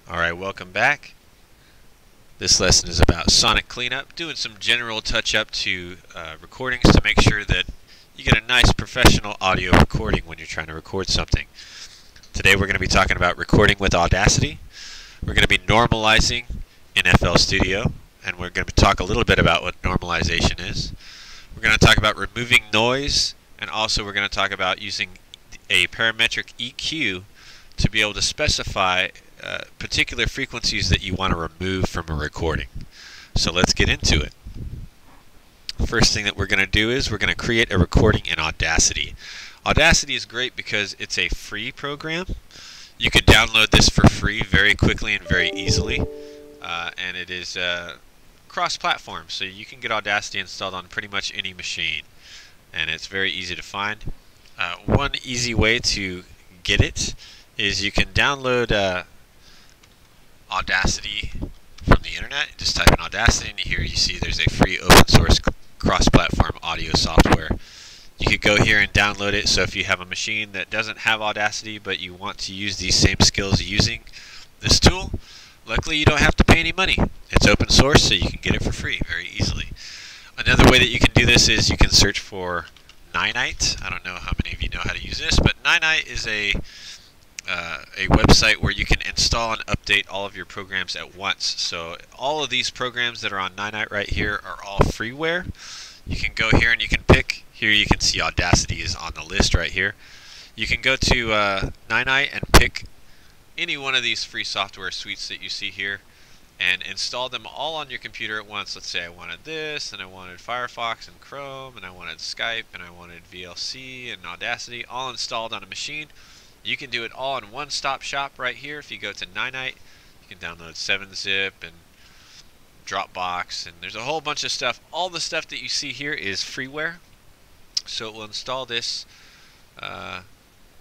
Alright, welcome back. This lesson is about sonic cleanup, doing some general touch-up to recordings to make sure that you get a nice professional audio recording when you're trying to record something. Today we're going to be talking about recording with Audacity. We're going to be normalizing in FL Studio, and we're going to talk a little bit about what normalization is. We're going to talk about removing noise, and also we're going to talk about using a parametric EQ to be able to specify particular frequencies that you want to remove from a recording. So let's get into it. First thing that we're going to do is we're going to create a recording in Audacity. Audacity is great because it's a free program. You can download this for free very quickly and very easily, and it is cross-platform, so you can get Audacity installed on pretty much any machine, and it's very easy to find. One easy way to get it is you can download Audacity from the internet. Just type in Audacity, and here you see there's a free open source cross-platform audio software. You could go here and download it, so if you have a machine that doesn't have Audacity but you want to use these same skills using this tool, luckily you don't have to pay any money. It's open source, so you can get it for free very easily. Another way that you can do this is you can search for Ninite. I don't know how many of you know how to use this, but Ninite is a website where you can install and update all of your programs at once. So all of these programs that are on Ninite right here are all freeware. You can go here and you can pick. Here you can see Audacity is on the list right here. You can go to Ninite and pick any one of these free software suites that you see here and install them all on your computer at once. Let's say I wanted this, and I wanted Firefox and Chrome, and I wanted Skype, and I wanted VLC and Audacity, all installed on a machine. You can do it all in one-stop shop right here. If you go to Ninite, you can download 7-Zip and Dropbox, and there's a whole bunch of stuff. All the stuff that you see here is freeware, so it will install this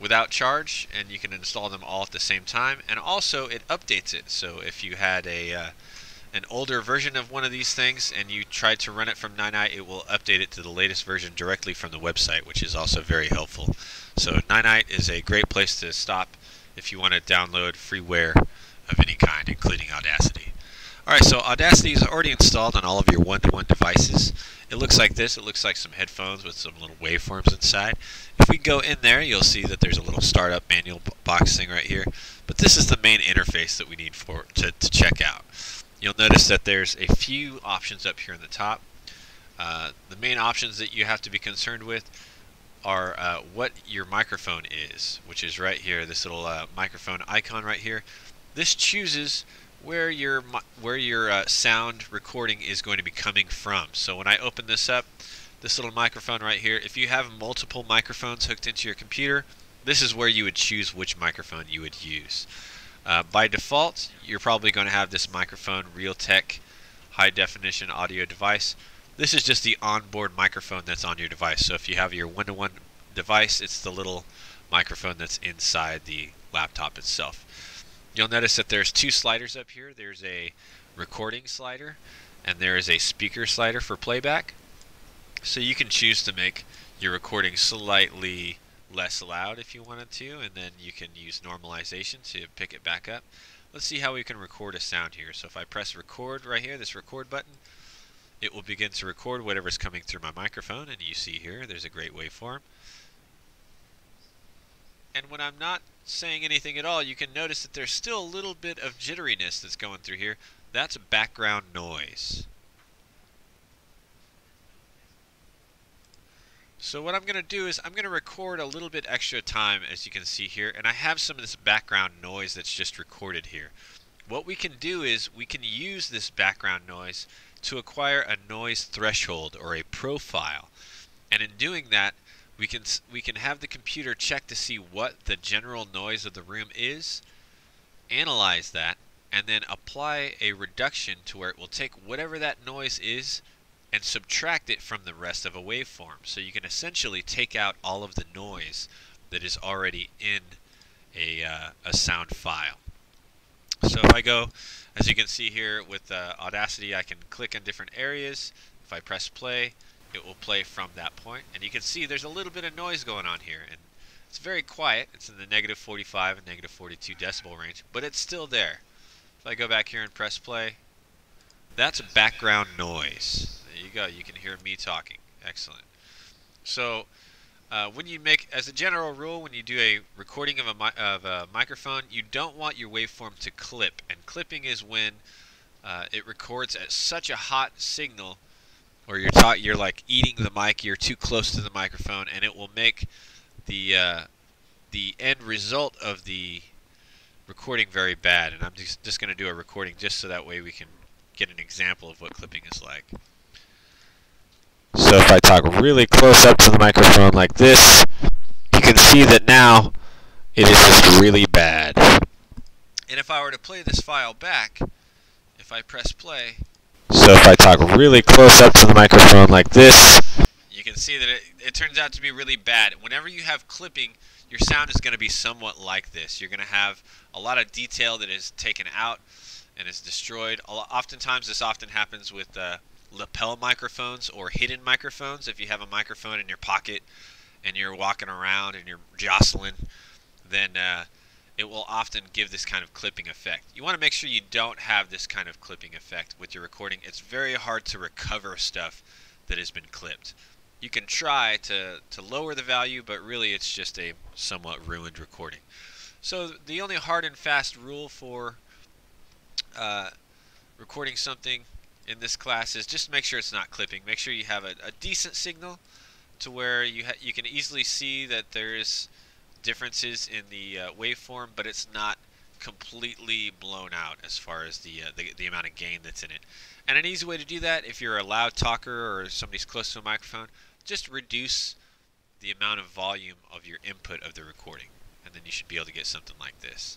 without charge, and you can install them all at the same time. And also, it updates it. So if you had an older version of one of these things and you tried to run it from Ninite, it will update it to the latest version directly from the website, which is also very helpful. So Ninite is a great place to stop if you want to download freeware of any kind, including Audacity. Alright, so Audacity is already installed on all of your one-to-one devices. It looks like this. It looks like some headphones with some little waveforms inside. If we go in there, you'll see that there's a little startup manual box thing right here. But this is the main interface that we need to check out. You'll notice that there's a few options up here in the top. The main options that you have to be concerned with are what your microphone is, which is right here, this little microphone icon right here. This chooses where your sound recording is going to be coming from. So when I open this up, this little microphone right here, if you have multiple microphones hooked into your computer, this is where you would choose which microphone you would use. By default, you're probably going to have this microphone Realtek high definition audio device. This is just the onboard microphone that's on your device. So if you have your one-to-one device, it's the little microphone that's inside the laptop itself. You'll notice that there's two sliders up here. There's a recording slider and there is a speaker slider for playback. So you can choose to make your recording slightly less loud if you wanted to, and then you can use normalization to pick it back up. Let's see how we can record a sound here. So if I press record right here, this record button, it will begin to record whatever's coming through my microphone, and you see here there's a great waveform. And when I'm not saying anything at all, you can notice that there's still a little bit of jitteriness that's going through here. That's background noise. So what I'm going to do is I'm going to record a little bit extra time, as you can see here, and I have some of this background noise that's just recorded here. What we can do is we can use this background noise to acquire a noise threshold or a profile, and in doing that we can have the computer check to see what the general noise of the room is, analyze that, and then apply a reduction to where it will take whatever that noise is and subtract it from the rest of a waveform. So you can essentially take out all of the noise that is already in a sound file. So if I go, as you can see here with Audacity, I can click on different areas. If I press play, it will play from that point. And you can see there's a little bit of noise going on here. And it's very quiet. It's in the -45 and -42 decibel range, but it's still there. If I go back here and press play, that's background noise. There you go. You can hear me talking. Excellent. So when you make, as a general rule, when you do a recording of a microphone, you don't want your waveform to clip. And clipping is when it records at such a hot signal, or you're like eating the mic, you're too close to the microphone, and it will make the end result of the recording very bad. And I'm just going to do a recording just so that way we can get an example of what clipping is like. So if I talk really close up to the microphone like this, you can see that now it is just really bad. And if I were to play this file back, if I press play, so if I talk really close up to the microphone like this, you can see that it turns out to be really bad. Whenever you have clipping, your sound is going to be somewhat like this. You're going to have a lot of detail that is taken out and is destroyed. Oftentimes this often happens with lapel microphones or hidden microphones. If you have a microphone in your pocket and you're walking around and you're jostling, then it will often give this kind of clipping effect. You want to make sure you don't have this kind of clipping effect with your recording. It's very hard to recover stuff that has been clipped. You can try to lower the value, but really it's just a somewhat ruined recording. So the only hard and fast rule for recording something in this class is just make sure it's not clipping. Make sure you have a decent signal to where you can easily see that there is differences in the waveform, but it's not completely blown out as far as the amount of gain that's in it. And an easy way to do that, if you're a loud talker or somebody's close to a microphone, just reduce the amount of volume of your input of the recording, and then you should be able to get something like this.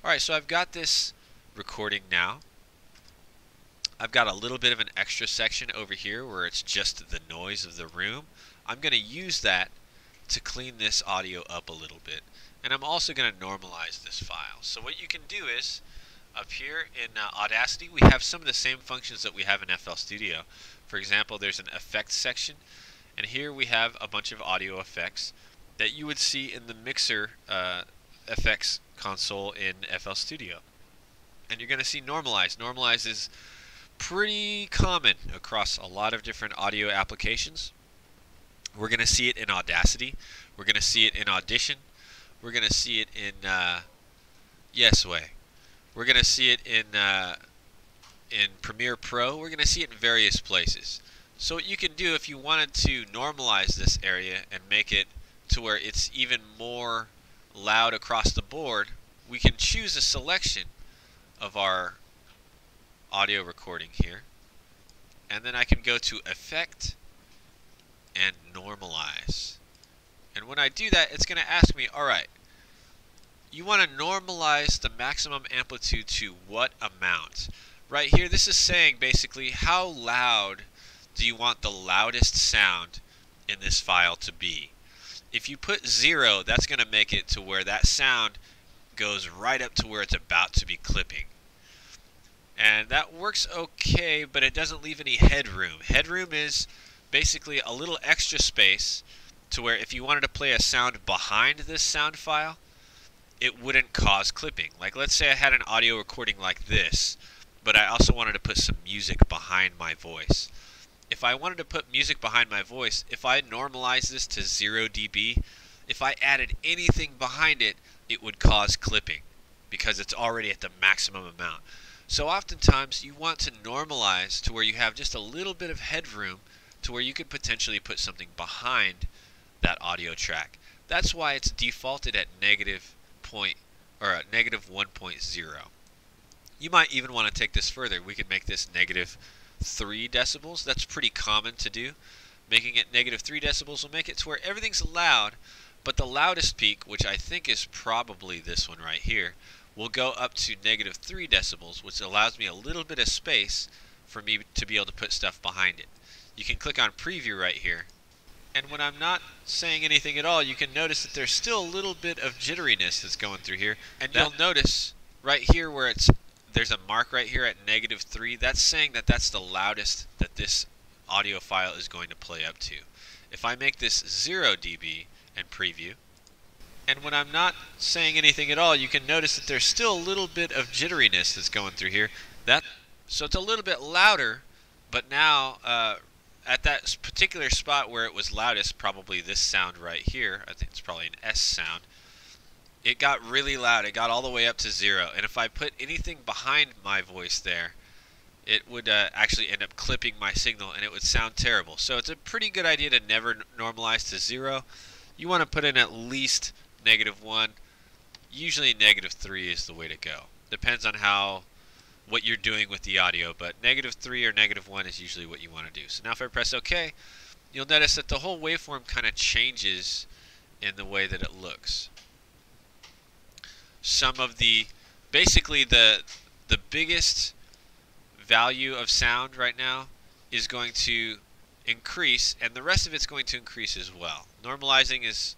Alright, so I've got this recording now. I've got a little bit of an extra section over here where it's just the noise of the room. I'm going to use that to clean this audio up a little bit, and I'm also going to normalize this file. So what you can do is, up here in Audacity, we have some of the same functions that we have in FL Studio. For example, there's an effects section, and here we have a bunch of audio effects that you would see in the mixer effects console in FL Studio. And you're going to see normalize. Normalize is pretty common across a lot of different audio applications. We're going to see it in Audacity. We're going to see it in Audition. We're going to see it in Yesway. We're going to see it in Premiere Pro. We're going to see it in various places. So what you can do if you wanted to normalize this area and make it to where it's even more loud across the board, we can choose a selection of our audio recording here, and then I can go to Effect and Normalize. And when I do that, it's going to ask me, alright, you want to normalize the maximum amplitude to what amount? Right here, this is saying basically how loud do you want the loudest sound in this file to be. If you put 0, that's going to make it to where that sound goes right up to where it's about to be clipping. And that works okay, but it doesn't leave any headroom. Headroom is basically a little extra space to where if you wanted to play a sound behind this sound file, it wouldn't cause clipping. Like let's say I had an audio recording like this, but I also wanted to put some music behind my voice. If I wanted to put music behind my voice, if I normalize this to 0 dB, if I added anything behind it, it would cause clipping because it's already at the maximum amount. So oftentimes you want to normalize to where you have just a little bit of headroom to where you could potentially put something behind that audio track. That's why it's defaulted at negative 1.0. You might even want to take this further. We could make this negative 3 decibels. That's pretty common to do. Making it negative 3 decibels will make it to where everything's loud, but the loudest peak, which I think is probably this one right here, will go up to negative 3 decibels, which allows me a little bit of space for me to be able to put stuff behind it. You can click on preview right here, and when I'm not saying anything at all, you can notice that there's still a little bit of jitteriness that's going through here. And you'll notice right here where there's a mark right here at negative 3, that's saying that that's the loudest that this audio file is going to play up to. If I make this 0 dB and preview, And when I'm not saying anything at all, you can notice that there's still a little bit of jitteriness that's going through here. So it's a little bit louder, but now at that particular spot where it was loudest, probably this sound right here, I think it's probably an S sound, it got really loud. It got all the way up to 0. And if I put anything behind my voice there, it would actually end up clipping my signal and it would sound terrible. So it's a pretty good idea to never normalize to 0. You want to put in at least -1. Usually -3 is the way to go. Depends on what you're doing with the audio, but -3 or -1 is usually what you want to do. So now if I press OK, you'll notice that the whole waveform kind of changes in the way that it looks. Basically the biggest value of sound right now is going to increase, and the rest of it's going to increase as well. Normalizing is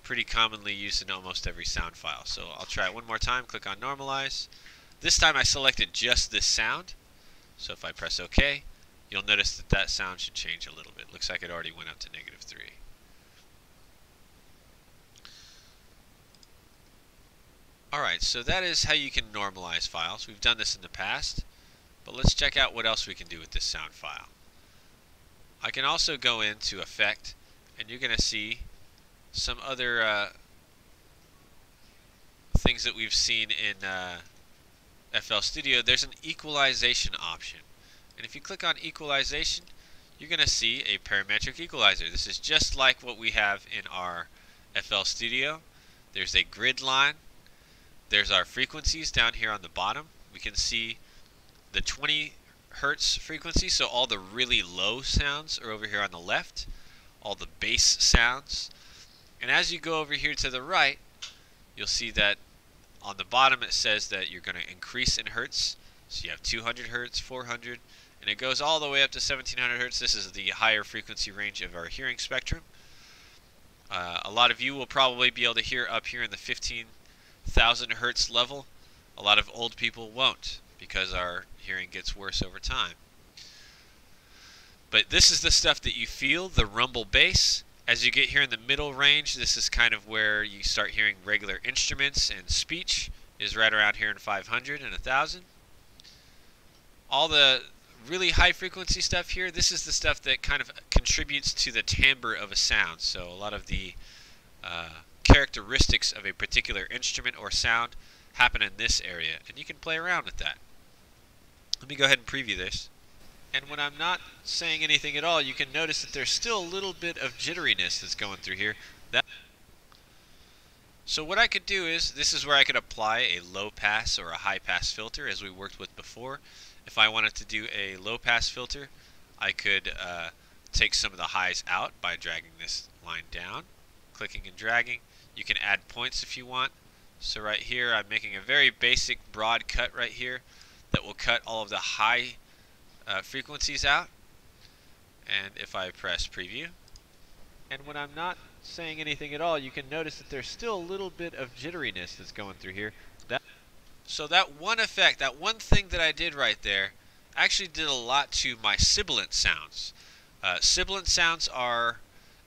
pretty commonly used in almost every sound file. So I'll try it one more time. Click on normalize. This time I selected just this sound. So if I press OK, you'll notice that that sound should change a little bit. Looks like it already went up to -3. Alright, so that is how you can normalize files. We've done this in the past, but let's check out what else we can do with this sound file. I can also go into Effect, and you're going to see some other things that we've seen in FL Studio. There's an equalization option, and if you click on equalization, you're going to see a parametric equalizer. This is just like what we have in our FL Studio. There's a grid line. There's our frequencies down here on the bottom. We can see the 20 Hertz frequency, so all the really low sounds are over here on the left, all the bass sounds. And as you go over here to the right, you'll see that on the bottom it says that you're going to increase in Hertz. So you have 200 Hertz, 400, and it goes all the way up to 1700 Hertz. This is the higher frequency range of our hearing spectrum. A lot of you will probably be able to hear up here in the 15,000 Hertz level. A lot of old people won't, because our hearing gets worse over time. But this is the stuff that you feel, the rumble bass. As you get here in the middle range, this is kind of where you start hearing regular instruments, and speech is right around here in 500 and 1000. All the really high frequency stuff here, this is the stuff that kind of contributes to the timbre of a sound. So a lot of the characteristics of a particular instrument or sound happen in this area, and you can play around with that. Let me go ahead and preview this. And when I'm not saying anything at all, you can notice that there's still a little bit of jitteriness that's going through here. So what I could do is, this is where I could apply a low pass or a high pass filter as we worked with before. If I wanted to do a low pass filter, I could take some of the highs out by dragging this line down, clicking and dragging. You can add points if you want. So right here I'm making a very basic broad cut right here that will cut all of the high frequencies out. And if I press preview, and when I'm not saying anything at all, you can notice that there's still a little bit of jitteriness that's going through here. So that one effect, that one thing that I did right there, actually did a lot to my sibilant sounds. Sibilant sounds are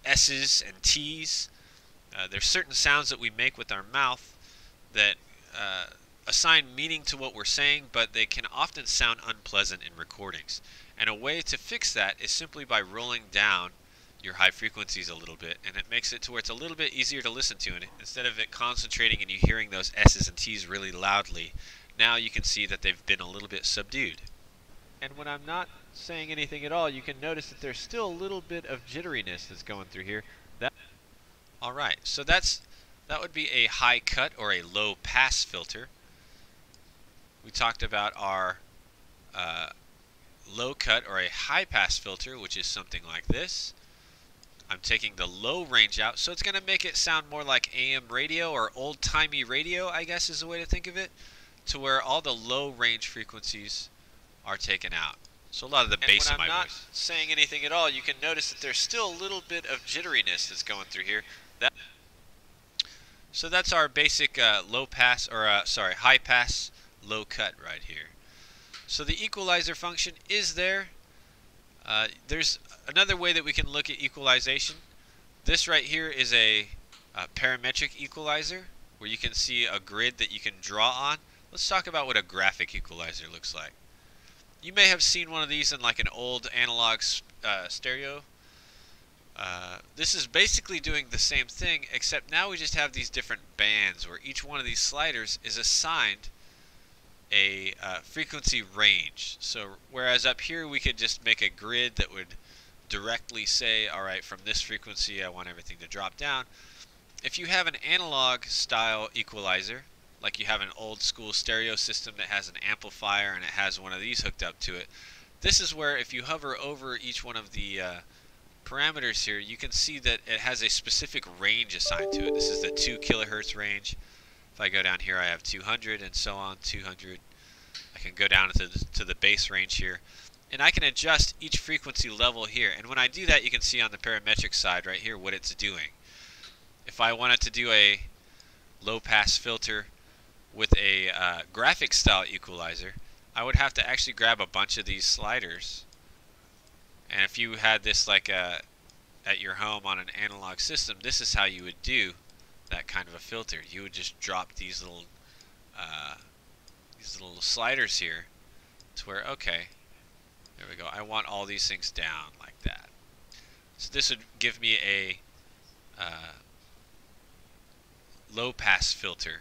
S's and T's. There's certain sounds that we make with our mouth that assign meaning to what we're saying, but they can often sound unpleasant in recordings. And a way to fix that is simply by rolling down your high frequencies a little bit, and it makes it to where it's a little bit easier to listen to. And instead of it concentrating and you hearing those S's and T's really loudly, now you can see that they've been a little bit subdued. And when I'm not saying anything at all, you can notice that there's still a little bit of jitteriness that's going through here. Alright, so that would be a high cut or a low pass filter. We talked about our low cut or a high pass filter, which is something like this. I'm taking the low range out, so it's going to make it sound more like AM radio or old-timey radio, I guess is the way to think of it, to where all the low range frequencies are taken out. So a lot of the bass in my voice. And when I'm not saying anything at all, you can notice that there's still a little bit of jitteriness that's going through here. So that's our basic low pass, or high pass, low cut right here. So the equalizer function is there. There's another way that we can look at equalization. This right here is a parametric equalizer, where you can see a grid that you can draw on. Let's talk about what a graphic equalizer looks like. You may have seen one of these in like an old analog stereo. This is basically doing the same thing, except now we just have these different bands where each one of these sliders is assigned a frequency range. So whereas up here we could just make a grid that would directly say, alright, from this frequency I want everything to drop down. If you have an analog style equalizer, like you have an old school stereo system that has an amplifier and it has one of these hooked up to it, this is where if you hover over each one of the parameters here, you can see that it has a specific range assigned to it. This is the 2 kilohertz range. If I go down here I have 200 and so on, 200. I can go down to the base range here. And I can adjust each frequency level here. And when I do that, you can see on the parametric side right here what it's doing. If I wanted to do a low pass filter with a graphic style equalizer, I would have to actually grab a bunch of these sliders. And if you had this like at your home on an analog system, this is how you would do that kind of a filter. You would just drop these little sliders here to where, okay, there we go, I want all these things down like that. So this would give me a low pass filter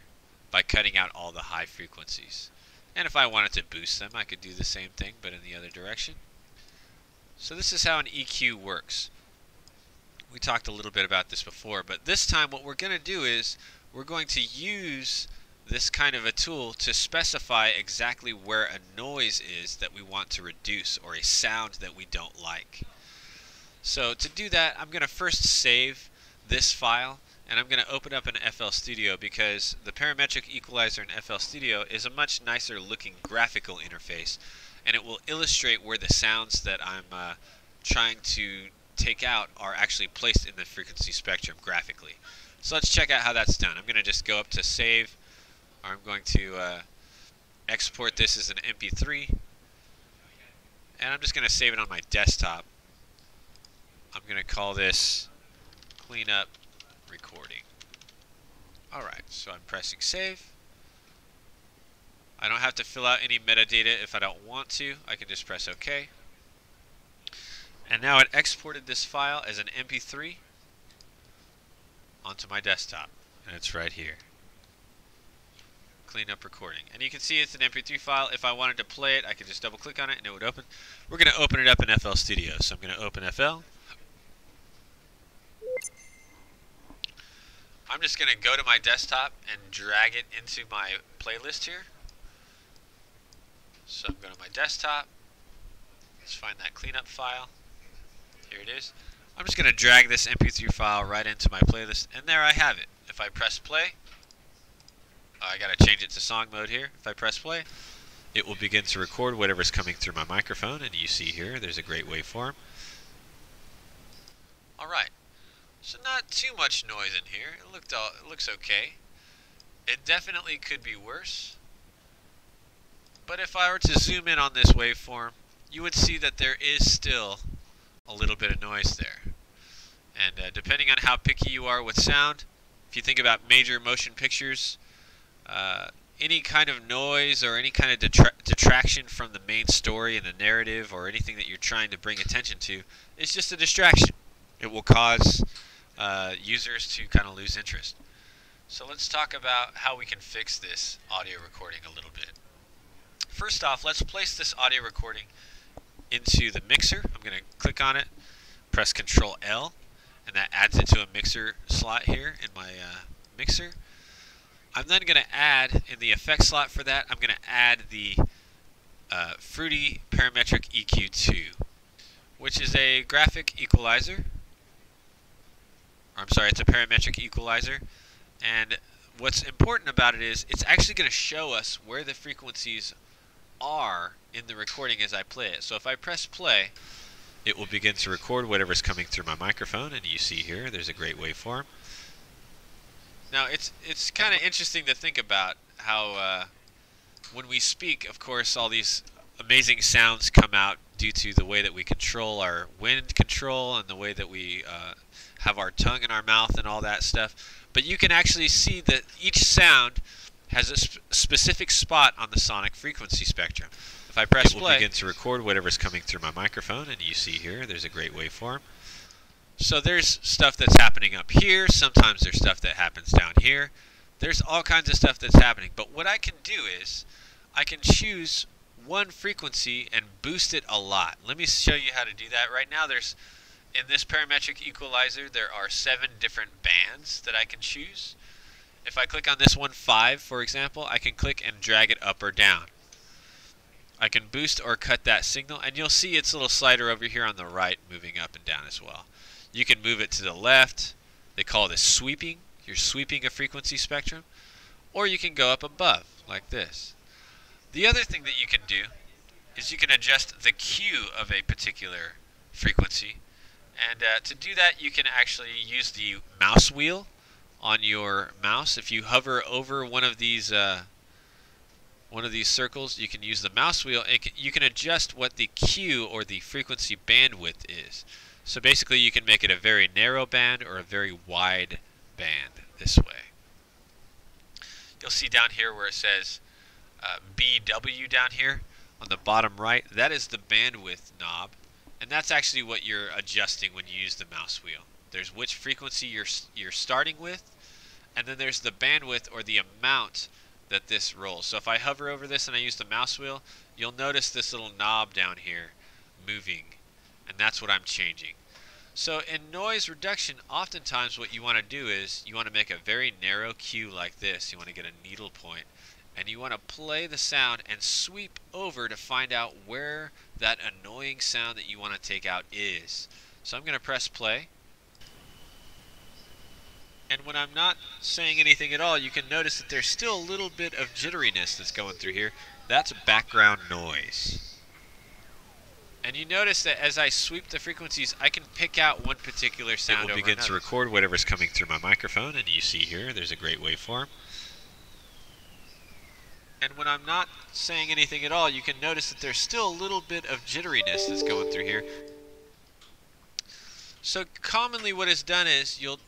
by cutting out all the high frequencies. And if I wanted to boost them, I could do the same thing but in the other direction. So this is how an EQ works. We talked a little bit about this before, but this time what we're going to do is we're going to use this kind of a tool to specify exactly where a noise is that we want to reduce, or a sound that we don't like. So to do that, I'm going to first save this file, and I'm going to open up an FL Studio, because the parametric equalizer in FL Studio is a much nicer looking graphical interface, and it will illustrate where the sounds that I'm trying to take out are actually placed in the frequency spectrum graphically. So let's check out how that's done. I'm going to just go up to Save. I'm going to export this as an MP3, and I'm just going to save it on my desktop. I'm going to call this Cleanup Recording. Alright, so I'm pressing Save. I don't have to fill out any metadata if I don't want to. I can just press OK. And now it exported this file as an MP3 onto my desktop, and it's right here. Cleanup Recording. And you can see it's an MP3 file. If I wanted to play it, I could just double click on it and it would open. We're going to open it up in FL Studio. So I'm going to open FL. I'm just going to go to my desktop and drag it into my playlist here. So I'm going to my desktop. Let's find that cleanup file. Here it is. I'm just going to drag this MP3 file right into my playlist, and there I have it. If I press play, I gotta change it to song mode here. If I press play, it will begin to record whatever's coming through my microphone, and you see here there's a great waveform. Alright, so not too much noise in here. It looks okay. It definitely could be worse. But if I were to zoom in on this waveform, you would see that there is still a little bit of noise there. And depending on how picky you are with sound, if you think about major motion pictures, any kind of noise or any kind of detraction from the main story and the narrative, or anything that you're trying to bring attention to, is just a distraction. It will cause users to kind of lose interest. So let's talk about how we can fix this audio recording a little bit. First off, let's place this audio recording into the mixer. I'm going to click on it, press Ctrl L, and that adds it to a mixer slot here in my mixer. I'm then going to add, in the effects slot for that, I'm going to add the Fruity Parametric EQ2, which is a graphic equalizer. Or, I'm sorry, it's a parametric equalizer. And what's important about it is it's actually going to show us where the frequencies are in the recording as I play it. So if I press play, it will begin to record whatever's coming through my microphone, and you see here there's a great waveform. Now it's kind of interesting to think about how when we speak, of course, all these amazing sounds come out due to the way that we control our wind control and the way that we have our tongue in our mouth and all that stuff. But you can actually see that each sound has a specific spot on the sonic frequency spectrum. If I press play, it will begin to record whatever's coming through my microphone, and you see here there's a great waveform. So there's stuff that's happening up here, sometimes there's stuff that happens down here. There's all kinds of stuff that's happening, but what I can do is I can choose one frequency and boost it a lot. Let me show you how to do that. Right now in this parametric equalizer there are 7 different bands that I can choose. If I click on this one 5 for example, I can click and drag it up or down. I can boost or cut that signal, and you'll see its little slider over here on the right moving up and down as well. You can move it to the left. They call this sweeping. You're sweeping a frequency spectrum. Or you can go up above like this. The other thing that you can do is you can adjust the Q of a particular frequency. And to do that, you can actually use the mouse wheel on your mouse. If you hover over one of these circles, you can use the mouse wheel, and you can adjust what the Q or the frequency bandwidth is. So basically you can make it a very narrow band or a very wide band this way. You'll see down here where it says BW down here on the bottom right, that is the bandwidth knob, and that's actually what you're adjusting when you use the mouse wheel. There's which frequency you're starting with, and then there's the bandwidth or the amount that this rolls. So if I hover over this and I use the mouse wheel, you'll notice this little knob down here moving, and that's what I'm changing. So in noise reduction, oftentimes what you want to do is you want to make a very narrow cue like this. You want to get a needle point, and you want to play the sound and sweep over to find out where that annoying sound that you want to take out is. So I'm going to press play. And when I'm not saying anything at all, you can notice that there's still a little bit of jitteriness that's going through here. That's background noise. And you notice that as I sweep the frequencies, I can pick out one particular sound over another. It will begin to record whatever's coming through my microphone, and you see here there's a great waveform. And when I'm not saying anything at all, you can notice that there's still a little bit of jitteriness that's going through here. So commonly what is done is you'll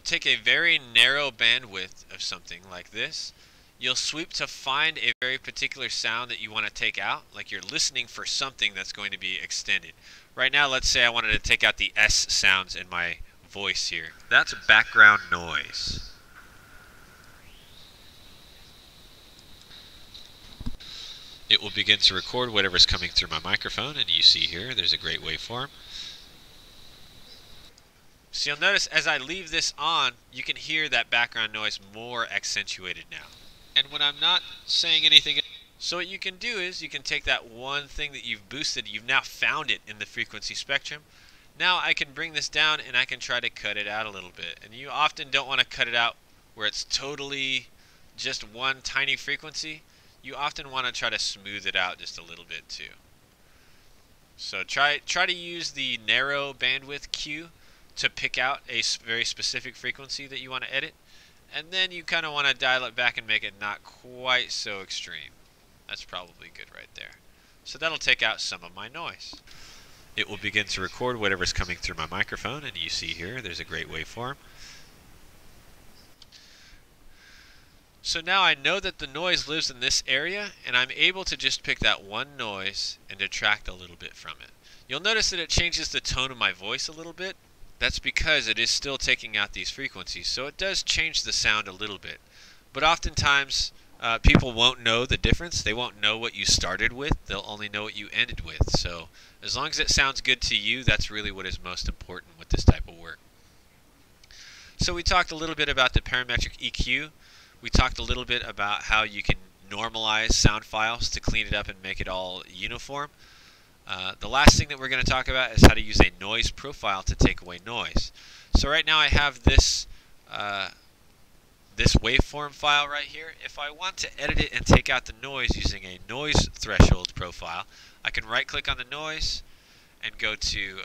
take a very narrow bandwidth of something like this. You'll sweep to find a very particular sound that you want to take out, like you're listening for something that's going to be extended. Right now, let's say I wanted to take out the S sounds in my voice here. That's background noise. It will begin to record whatever's coming through my microphone, and you see here there's a great waveform. So you'll notice as I leave this on, you can hear that background noise more accentuated now. And when I'm not saying anything, so what you can do is you can take that one thing that you've boosted, you've now found it in the frequency spectrum. Now I can bring this down and I can try to cut it out a little bit. And you often don't want to cut it out where it's totally just one tiny frequency. You often want to try to smooth it out just a little bit too. So try to use the narrow bandwidth cue to pick out a very specific frequency that you want to edit. And then you kind of want to dial it back and make it not quite so extreme. That's probably good right there. So that'll take out some of my noise. It will begin to record whatever's coming through my microphone, and you see here there's a great waveform. So now I know that the noise lives in this area, and I'm able to just pick that one noise and detract a little bit from it. You'll notice that it changes the tone of my voice a little bit. That's because it is still taking out these frequencies, so it does change the sound a little bit. But oftentimes, people won't know the difference. They won't know what you started with. They'll only know what you ended with. So as long as it sounds good to you, that's really what is most important with this type of work. So we talked a little bit about the parametric EQ. We talked a little bit about how you can normalize sound files to clean it up and make it all uniform. The last thing that we're going to talk about is how to use a noise profile to take away noise. So right now I have this this waveform file right here. If I want to edit it and take out the noise using a noise threshold profile, I can right click on the noise and go to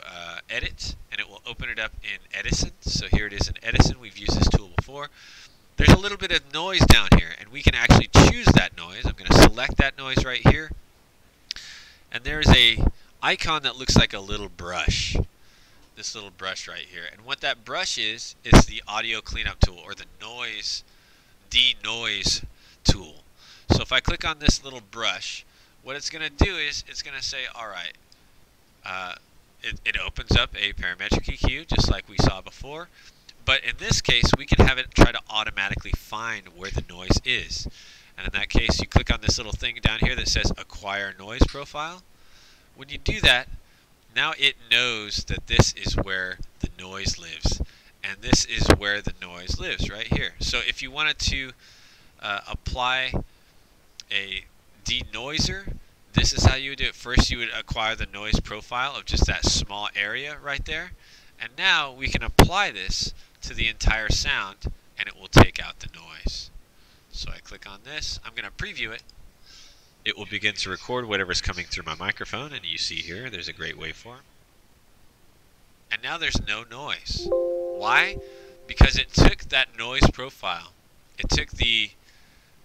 edit, and it will open it up in Edison. So here it is in Edison. We've used this tool before. There's a little bit of noise down here, and we can actually choose that noise. I'm going to select that noise right here. And there's a icon that looks like a little brush. This little brush right here. And what that brush is the audio cleanup tool, or the denoise tool. So if I click on this little brush, what it's going to do is it's going to say, alright, it opens up a parametric EQ just like we saw before. But in this case, we can have it try to automatically find where the noise is. And in that case, you click on this little thing down here that says Acquire Noise Profile. When you do that, now it knows that this is where the noise lives. And this is where the noise lives, right here. So if you wanted to apply a denoiser, this is how you would do it. First, you would acquire the noise profile of just that small area right there. And now we can apply this to the entire sound, and it will take out the noise. So I click on this. I'm going to preview it. It will begin to record whatever's coming through my microphone, and you see here there's a great waveform. And now there's no noise. Why? Because it took that noise profile. It took the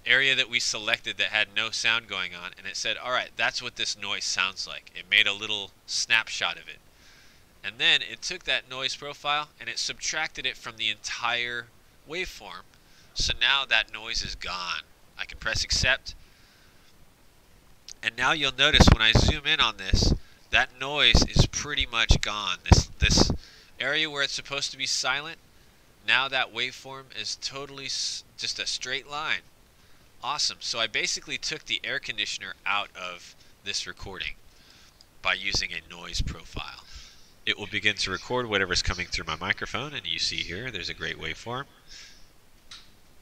area that we selected that had no sound going on, and it said, alright, that's what this noise sounds like. It made a little snapshot of it. And then it took that noise profile and it subtracted it from the entire waveform. So now that noise is gone. I can press accept. And now you'll notice when I zoom in on this, that noise is pretty much gone. This area where it's supposed to be silent, now that waveform is totally just a straight line. Awesome. So I basically took the air conditioner out of this recording by using a noise profile. It will begin to record whatever's coming through my microphone, and you see here there's a great waveform.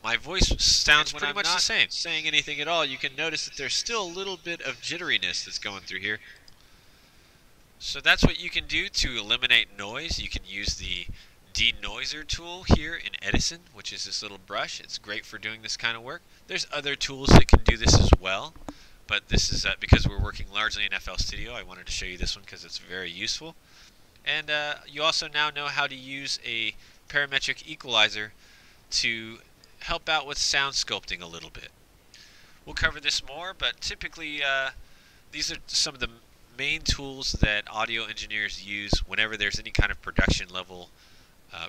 My voice sounds pretty much the same. Saying anything at all, you can notice that there's still a little bit of jitteriness that's going through here. So that's what you can do to eliminate noise. You can use the denoiser tool here in Edison, which is this little brush. It's great for doing this kind of work. There's other tools that can do this as well, but this is because we're working largely in FL Studio. I wanted to show you this one because it's very useful. And you also now know how to use a parametric equalizer to help out with sound sculpting a little bit. We'll cover this more, but typically these are some of the main tools that audio engineers use whenever there's any kind of production level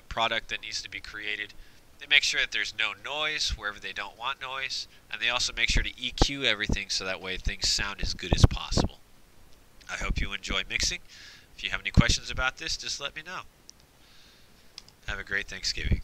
product that needs to be created. They make sure that there's no noise wherever they don't want noise, and they also make sure to EQ everything so that way things sound as good as possible. I hope you enjoy mixing. If you have any questions about this, just let me know. Have a great Thanksgiving.